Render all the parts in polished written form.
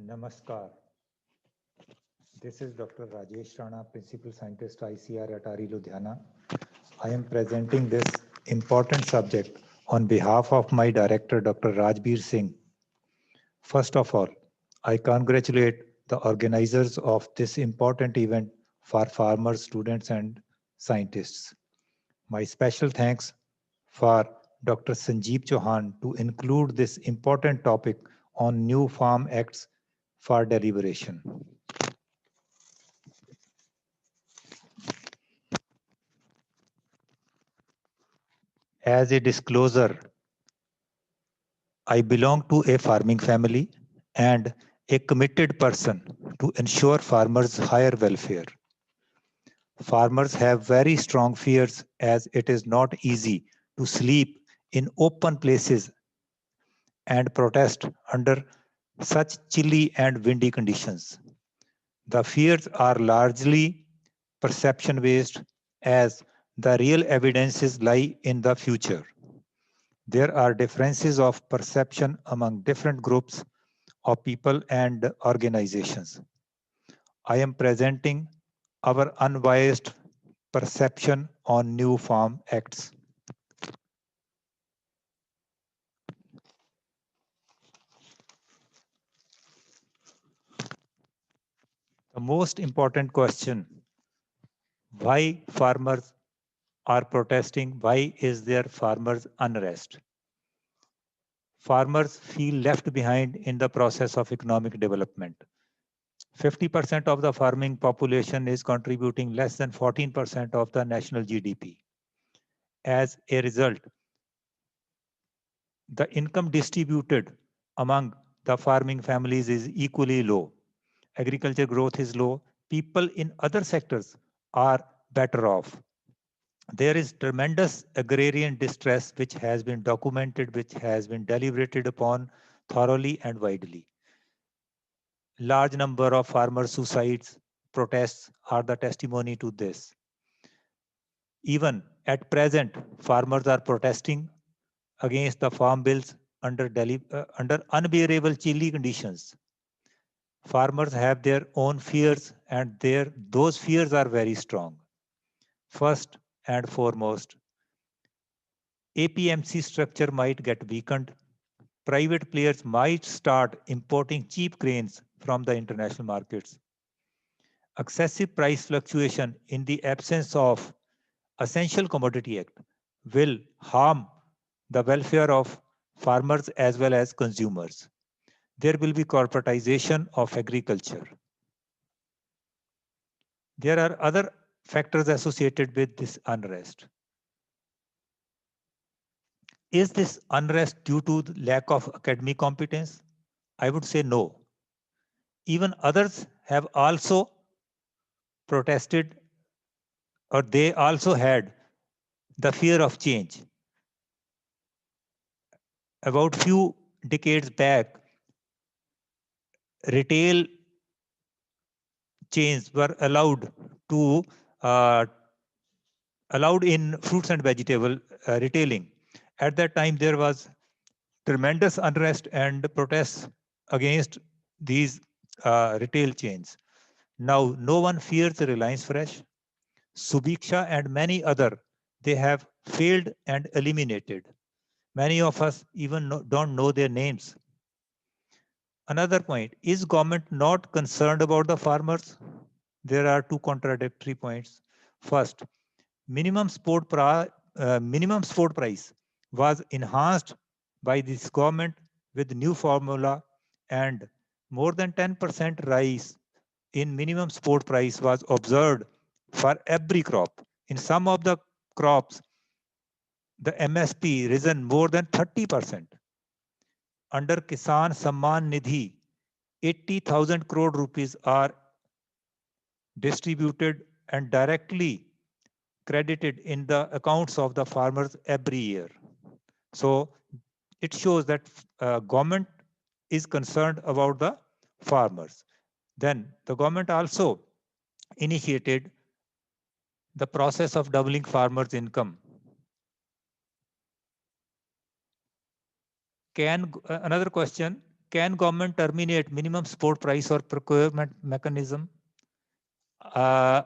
Namaskar. This is Dr. Rajesh Rana, Principal Scientist ICR at RE Ludhiana. I am presenting this important subject on behalf of my director, Dr. Rajbir Singh. First of all, I congratulate the organizers of this important event for farmers, students, and scientists. My special thanks for Dr. Sanjeev Chauhan to include this important topic on new farm acts for deliberation. As a disclosure, I belong to a farming family and a committed person to ensure farmers' higher welfare. Farmers have very strong fears as it is not easy to sleep in open places and protest under such chilly and windy conditions. The fears are largely perception based as the real evidences lie in the future. There are differences of perception among different groups of people and organizations. I am presenting our unbiased perception on new farm acts. The most important question, why farmers are protesting? Why is there farmers unrest? Farmers feel left behind in the process of economic development. 50% of the farming population is contributing less than 14% of the national GDP. As a result, the income distributed among the farming families is equally low. Agriculture growth is low. People in other sectors are better off. There is tremendous agrarian distress which has been documented, which has been deliberated upon thoroughly and widely. Large number of farmer suicides, protests are the testimony to this. Even at present, farmers are protesting against the farm bills under unbearable chilly conditions. Farmers have their own fears and those fears are very strong. First and foremost, APMC structure might get weakened. Private players might start importing cheap grains from the international markets. Excessive price fluctuation in the absence of Essential Commodity Act will harm the welfare of farmers as well as consumers. There will be corporatization of agriculture. There are other factors associated with this unrest. Is this unrest due to the lack of academic competence? I would say no. Even others have also protested, or they also had the fear of change. About few decades back, retail chains were to uh, allowed in fruits and vegetable retailing. At that time, there was tremendous unrest and protests against these retail chains. Now, no one fears Reliance Fresh, Subiksha, and many other. They have failed and eliminated. Many of us even don't know their names. Another point, is government not concerned about the farmers? There are two contradictory points. First, minimum support price was enhanced by this government with new formula, and more than 10% rise in minimum support price was observed for every crop. In some of the crops, the MSP risen more than 30%. Under Kisan Samman Nidhi, 80,000 crore rupees are distributed and directly credited in the accounts of the farmers every year. So it shows that government is concerned about the farmers. Then the government also initiated the process of doubling farmers' income. Another question, can government terminate minimum support price or procurement mechanism? I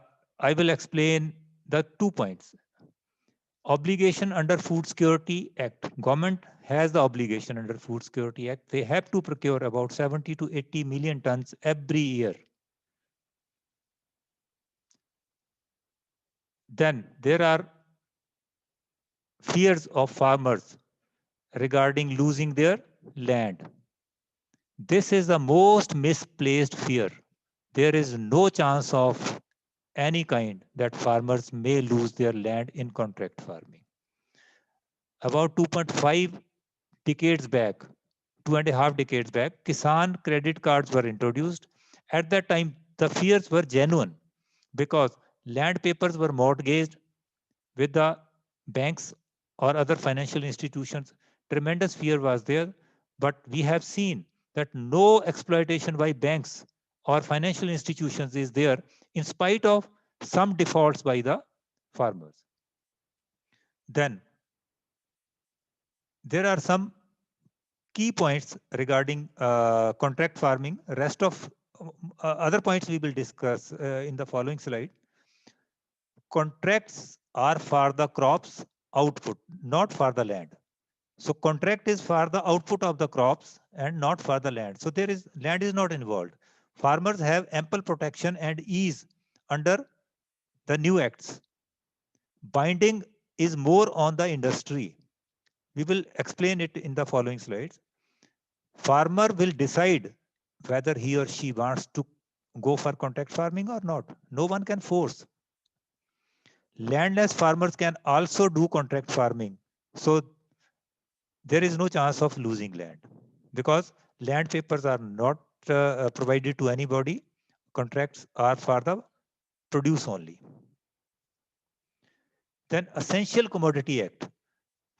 will explain the 2 points. Obligation under Food Security Act. Government has the obligation under Food Security Act. They have to procure about 70 to 80 million tons every year. Then there are fears of farmers regarding losing their land. This is the most misplaced fear. There is no chance of any kind that farmers may lose their land in contract farming. About 2.5 decades back, 2.5 decades back, Kisan credit cards were introduced. At that time, the fears were genuine because land papers were mortgaged with the banks or other financial institutions. Tremendous fear was there, but we have seen that no exploitation by banks or financial institutions is there in spite of some defaults by the farmers. Then there are some key points regarding contract farming. Rest of other points we will discuss in the following slide. Contracts are for the crops output, not for the land. So contract is for the output of the crops and not for the land. So there is land is not involved. Farmers have ample protection and ease under the new acts. Binding is more on the industry. We will explain it in the following slides. Farmer will decide whether he or she wants to go for contract farming or not. No one can force. Landless farmers can also do contract farming. So there is no chance of losing land because land papers are not provided to anybody. Contracts are for the produce only. Then Essential Commodity Act.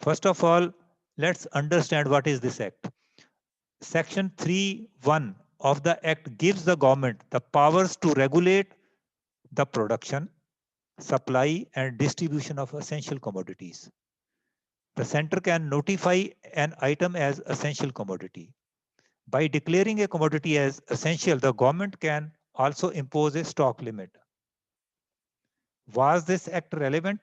First of all, let's understand what is this act. Section 3(1) of the act gives the government the powers to regulate the production, supply and distribution of essential commodities. The center can notify an item as essential commodity. By declaring a commodity as essential, the government can also impose a stock limit. Was this act relevant?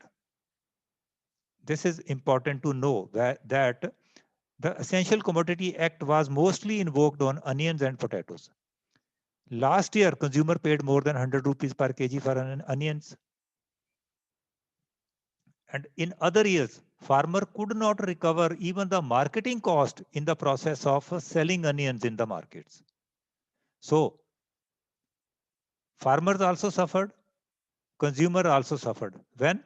This is important to know that the Essential Commodity Act was mostly invoked on onions and potatoes. Last year, consumer paid more than 100 rupees per kg for onions. And in other years, farmer could not recover even the marketing cost in the process of selling onions in the markets. So farmers also suffered, consumer also suffered when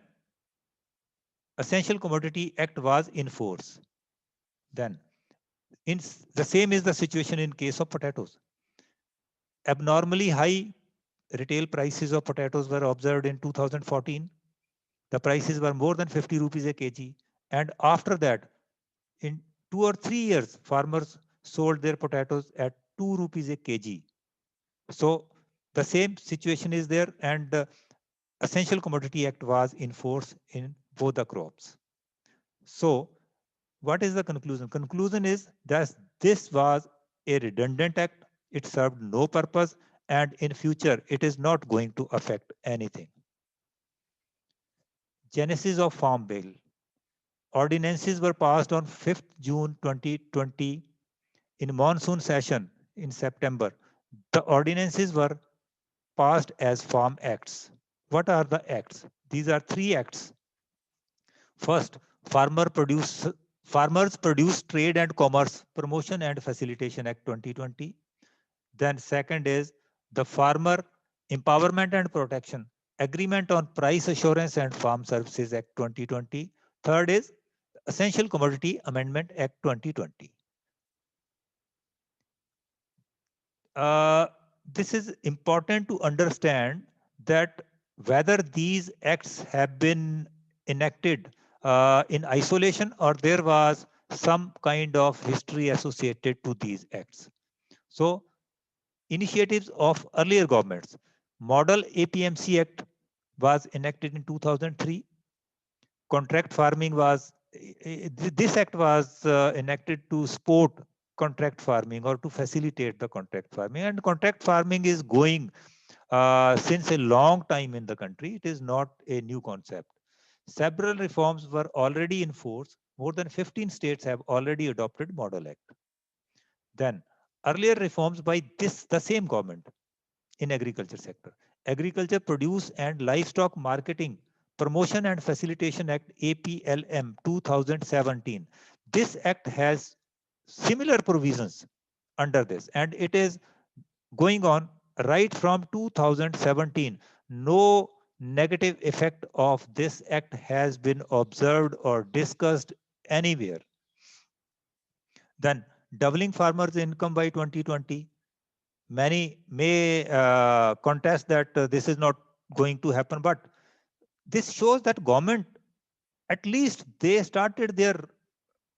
Essential Commodity Act was in force. Then the same is the situation in case of potatoes. Abnormally high retail prices of potatoes were observed in 2014. The prices were more than 50 rupees a kg. And after that, in 2 or 3 years, farmers sold their potatoes at 2 rupees a kg. So the same situation is there, and the Essential Commodity Act was in force in both the crops. So what is the conclusion? Conclusion is that this was a redundant act. It served no purpose, and in future, it is not going to affect anything. Genesis of Farm Bill. Ordinances were passed on 5th June 2020 in monsoon session in September. The ordinances were passed as Farm Acts. What are the acts? These are 3 acts. First, Farmers Produce Trade and Commerce Promotion and Facilitation Act 2020. Then second is the Farmer Empowerment and Protection Agreement on Price Assurance and Farm Services Act 2020. Third is Essential Commodity Amendment Act 2020. This is important to understand that whether these acts have been enacted in isolation or there was some kind of history associated to these acts. So initiatives of earlier governments. Model APMC Act was enacted in 2003. Contract farming was, this act was enacted to support contract farming or to facilitate the contract farming. And contract farming is going since a long time in the country. It is not a new concept. Several reforms were already in force. More than 15 states have already adopted Model Act. Then earlier reforms by the same government in agriculture sector. Agriculture Produce and Livestock Marketing Promotion and Facilitation Act APLM 2017. This act has similar provisions under this, and it is going on right from 2017. No negative effect of this act has been observed or discussed anywhere. Then doubling farmers' income by 2020. Many may contest that this is not going to happen, but this shows that government, at least they started their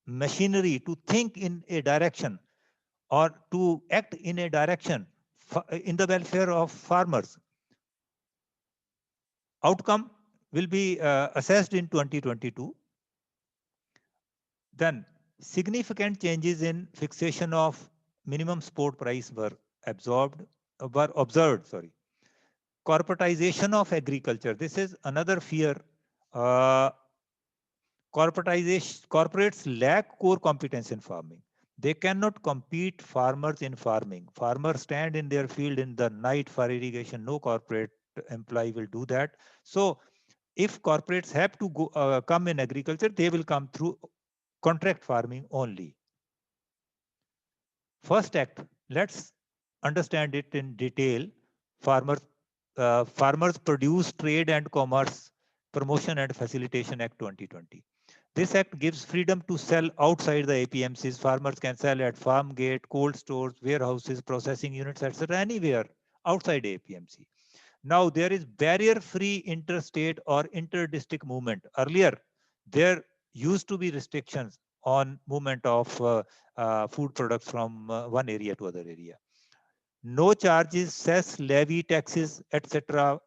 machinery to think in a direction or to act in a direction in the welfare of farmers. Outcome will be assessed in 2022. Then significant changes in fixation of minimum support price were observed. Sorry. Corporatization of agriculture. This is another fear. Corporates lack core competence in farming. They cannot compete farmers in farming. Farmers stand in their field in the night for irrigation. No corporate employee will do that. So if corporates have to come in agriculture, they will come through contract farming only. First act, let's understand it in detail. Farmers Produce Trade and Commerce Promotion and Facilitation Act 2020. This act gives freedom to sell outside the APMCs. Farmers can sell at farm gate, cold stores, warehouses, processing units, etc. anywhere outside APMC. Now there is barrier-free interstate or inter-district movement. Earlier, there used to be restrictions on movement of food products from one area to other area. No charges, cess, levy, taxes, etc.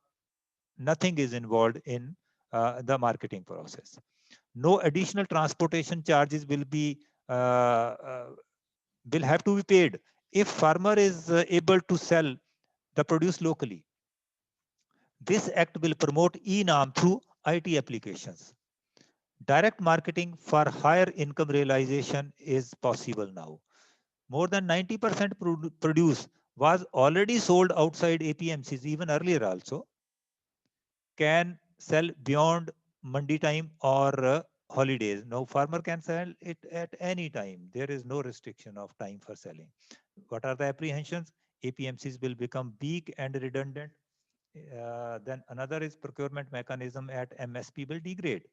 Nothing is involved in the marketing process. No additional transportation charges will have to be paid if farmer is able to sell the produce locally. This act will promote e-NAM through IT applications. Direct marketing for higher income realization is possible now. More than 90% produce was already sold outside APMCs even earlier also. Can sell beyond Mandi time or holidays. Now farmer can sell it at any time. There is no restriction of time for selling. What are the apprehensions? APMCs will become big and redundant. Then another is procurement mechanism at MSP will degrade.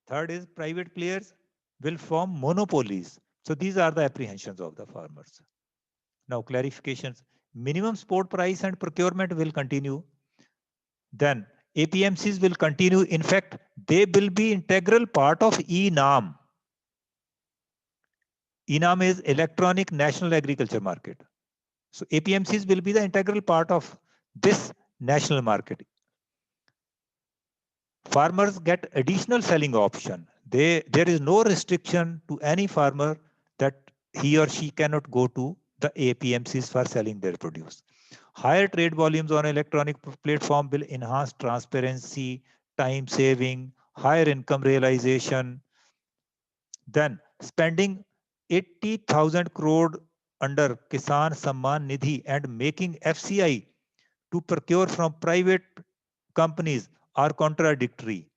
Third is private players will form monopolies. So these are the apprehensions of the farmers. Now clarifications. Minimum support price and procurement will continue. Then APMCs will continue. In fact, they will be integral part of e-NAM. e-NAM is Electronic National Agriculture Market. So APMCs will be the integral part of this national market. Farmers get additional selling option. There is no restriction to any farmer that he or she cannot go to the APMCs for selling their produce. Higher trade volumes on electronic platform will enhance transparency, time saving, higher income realization. Then spending 80,000 crore under Kisan Samman Nidhi and making FCI to procure from private companies are contradictory.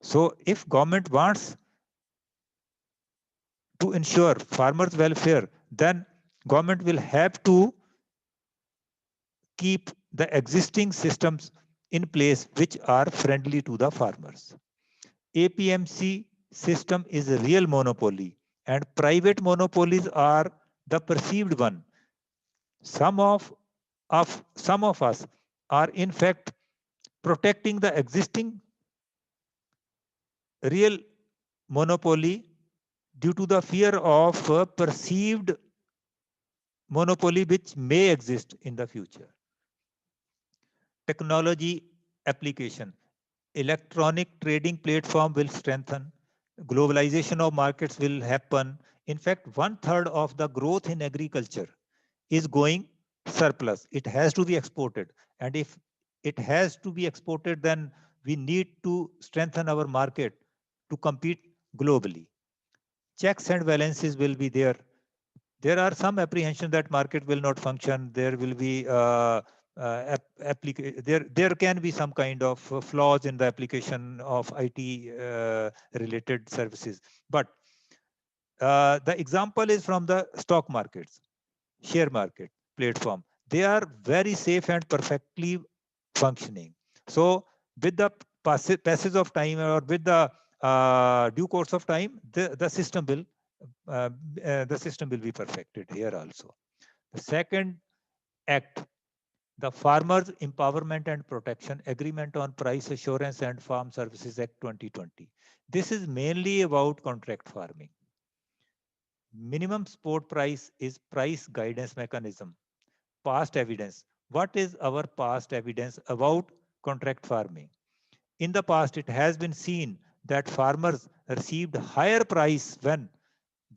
So if government wants to ensure farmers' welfare, then government will have to keep the existing systems in place which are friendly to the farmers. APMC system is a real monopoly and private monopolies are the perceived one. Some of us are in fact protecting the existing real monopoly due to the fear of perceived monopoly which may exist in the future. Technology application. Electronic trading platform will strengthen. Globalization of markets will happen. In fact, 1/3 of the growth in agriculture is going surplus. It has to be exported. And if it has to be exported, then we need to strengthen our market to compete globally. Checks and balances will be there. There are some apprehension that market will not function. There will be there can be some kind of flaws in the application of IT related services. But the example is from the stock markets, share market platform. They are very safe and perfectly functioning. So with the passage of time or with the due course of time, uh, the system will be perfected here also. The second act, the Farmers Empowerment and Protection Agreement on Price Assurance and Farm Services Act 2020. This is mainly about contract farming. Minimum support price is price guidance mechanism. Past evidence. What is our past evidence about contract farming? In the past, it has been seen that farmers received higher price than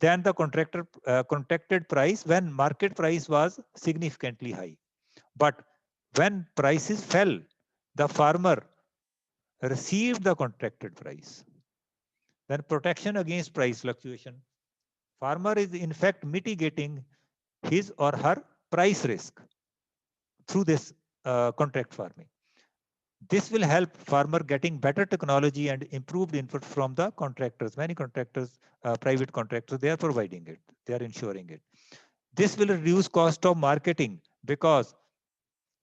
the contracted price when market price was significantly high. But when prices fell, the farmer received the contracted price. Then protection against price fluctuation. Farmer is in fact mitigating his or her price risk through this contract farming. This will help farmer getting better technology and improved input from the contractors. Many contractors, private contractors, they are providing it. They are ensuring it. This will reduce cost of marketing because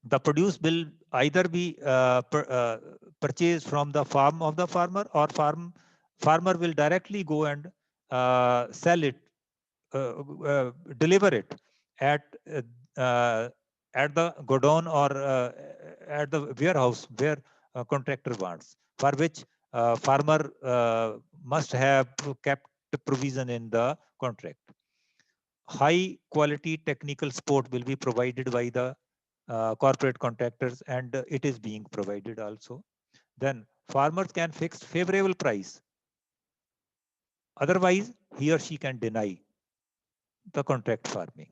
the produce will either be purchased from the farm of the farmer, or farmer will directly go and sell it, deliver it at uh, uh, at the godown or at the warehouse where contractor wants, for which farmer must have kept provision in the contract. High quality technical support will be provided by the corporate contractors, and it is being provided also. Then farmers can fix favorable price. Otherwise, he or she can deny the contract farming.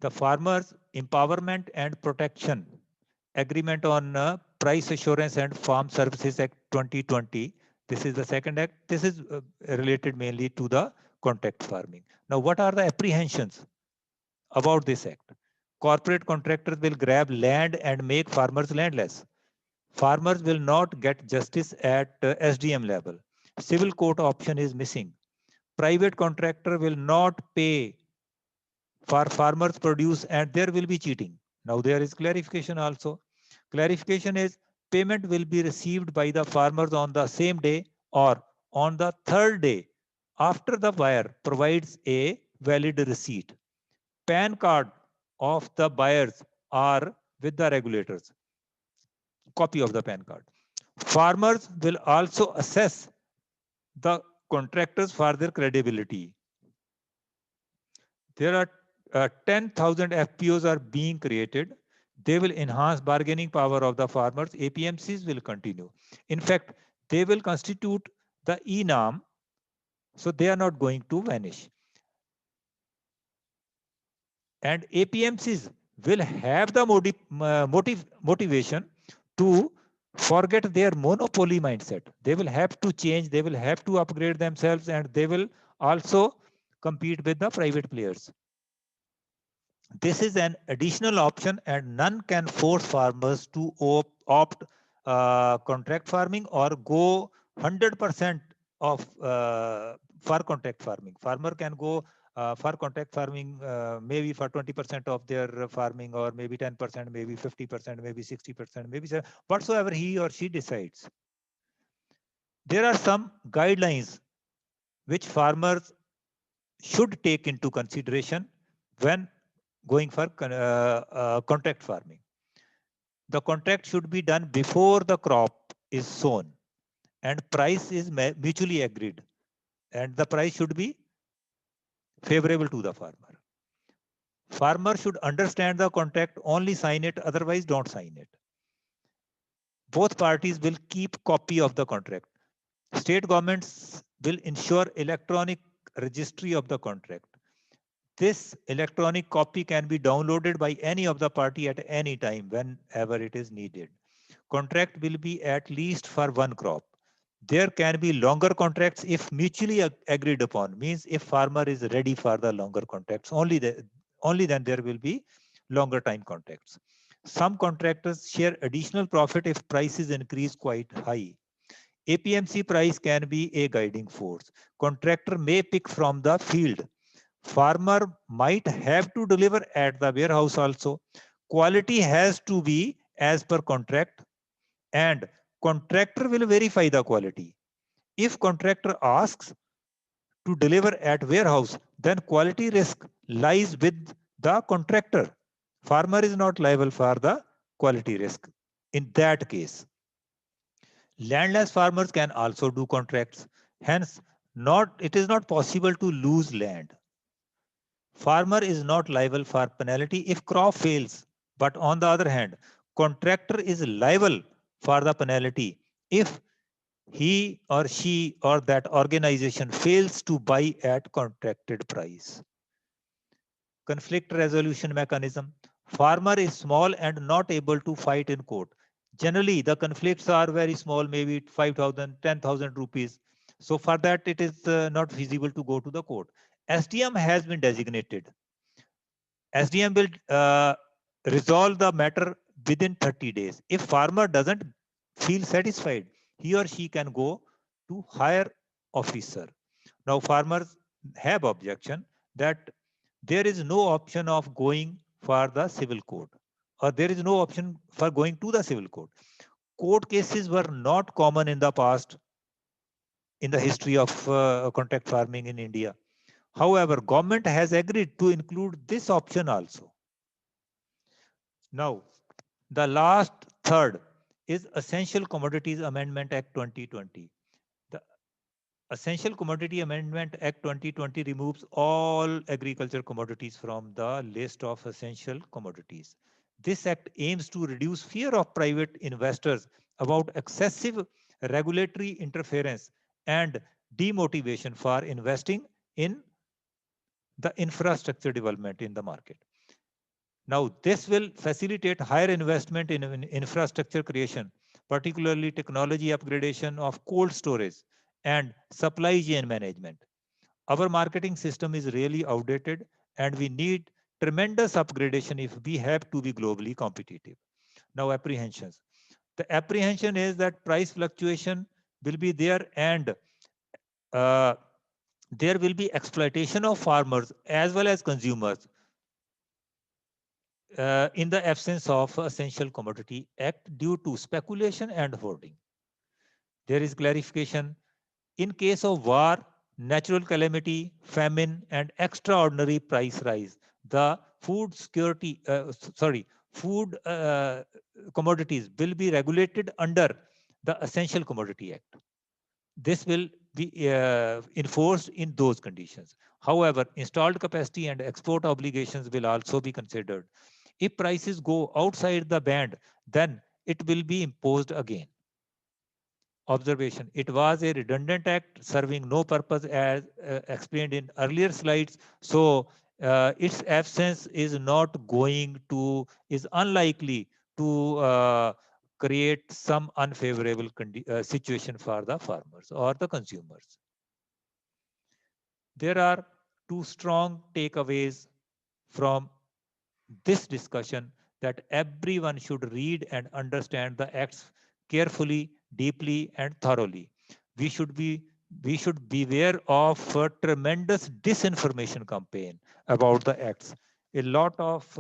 The Farmers Empowerment and Protection Agreement on Price Assurance and Farm Services Act 2020. This is the second act. This is related mainly to the contract farming. Now, what are the apprehensions about this act? Corporate contractors will grab land and make farmers landless. Farmers will not get justice at SDM level. Civil court option is missing. Private contractor will not pay for farmers produce and there will be cheating. Now there is clarification also. Clarification is payment will be received by the farmers on the same day or on the third day after the buyer provides a valid receipt. PAN card of the buyers are with the regulators. Copy of the PAN card. Farmers will also assess the contractors for their credibility. There are 10,000 FPOs are being created. They will enhance bargaining power of the farmers. APMCs will continue. In fact, they will constitute the ENAM, so they are not going to vanish. And APMCs will have the motivation to forget their monopoly mindset. They will have to change, they will have to upgrade themselves, and they will also compete with the private players. This is an additional option, and none can force farmers to opt contract farming or go 100% of for contract farming. Farmer can go for contract farming maybe for 20% of their farming, or maybe 10%, maybe 50%, maybe 60%, maybe whatsoever he or she decides. There are some guidelines which farmers should take into consideration when going for contract farming. The contract should be done before the crop is sown and price is mutually agreed, and the price should be favorable to the farmer. Farmer should understand the contract, only sign it, otherwise don't sign it. Both parties will keep copy of the contract. State governments will ensure electronic registry of the contract. This electronic copy can be downloaded by any of the party at any time whenever it is needed. Contract will be at least for one crop. There can be longer contracts if mutually agreed upon, means if farmer is ready for the longer contracts, only then there will be longer time contracts. Some contractors share additional profit if prices increase quite high. APMC price can be a guiding force. Contractor may pick from the field. Farmer might have to deliver at the warehouse also. Quality has to be as per contract, and contractor will verify the quality. If contractor asks to deliver at warehouse, then quality risk lies with the contractor. Farmer is not liable for the quality risk. In that case, landless farmers can also do contracts. Hence, it is not possible to lose land. Farmer is not liable for penalty if crop fails. But on the other hand, contractor is liable for the penalty if he or she or that organization fails to buy at contracted price. Conflict resolution mechanism. Farmer is small and not able to fight in court. Generally, the conflicts are very small, maybe 5,000, 10,000 rupees. So for that, it is not feasible to go to the court. SDM has been designated. SDM will resolve the matter within 30 days. If farmer doesn't feel satisfied, he or she can go to higher officer. Now farmers have objection that there is no option of going for the civil court, or there is no option for going to the civil court. Court cases were not common in the past in the history of contract farming in India. However, government has agreed to include this option also. Now, the last third is Essential Commodities Amendment Act 2020. The Essential Commodity Amendment Act 2020 removes all agriculture commodities from the list of essential commodities. This act aims to reduce fear of private investors about excessive regulatory interference and demotivation for investing in the infrastructure development in the market. Now, this will facilitate higher investment in infrastructure creation, particularly technology upgradation of cold storage and supply chain management. Our marketing system is really outdated, and we need tremendous upgradation if we have to be globally competitive. Now, apprehensions. The apprehension is that price fluctuation will be there, and uh, there will be exploitation of farmers as well as consumers in the absence of Essential Commodity Act due to speculation and hoarding. There is clarification. In case of war, natural calamity, famine, and extraordinary price rise, the food commodities will be regulated under the Essential Commodity Act. This will be enforced in those conditions. However, installed capacity and export obligations will also be considered. If prices go outside the band, then it will be imposed again. Observation: it was a redundant act serving no purpose as explained in earlier slides. So its absence is not going to, is unlikely to create some unfavorable situation for the farmers or the consumers. There are two strong takeaways from this discussion: that everyone should read and understand the acts carefully, deeply, and thoroughly. We should be we should beware of a tremendous disinformation campaign about the acts. A lot of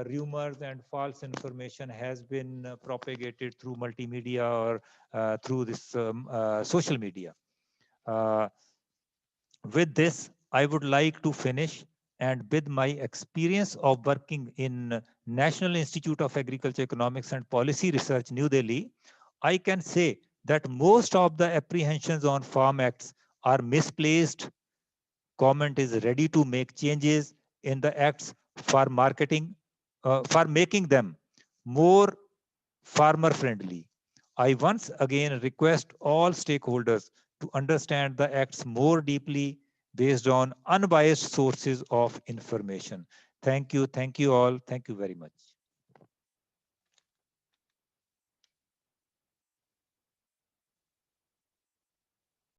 rumors and false information has been propagated through multimedia or through this social media. Uh, with this, I would like to finish, and with my experience of working in National Institute of Agriculture Economics and Policy Research, New Delhi, I can say that most of the apprehensions on farm acts are misplaced. Government is ready to make changes in the acts for for making them more farmer friendly. I once again request all stakeholders to understand the acts more deeply based on unbiased sources of information. Thank you all. Thank you very much.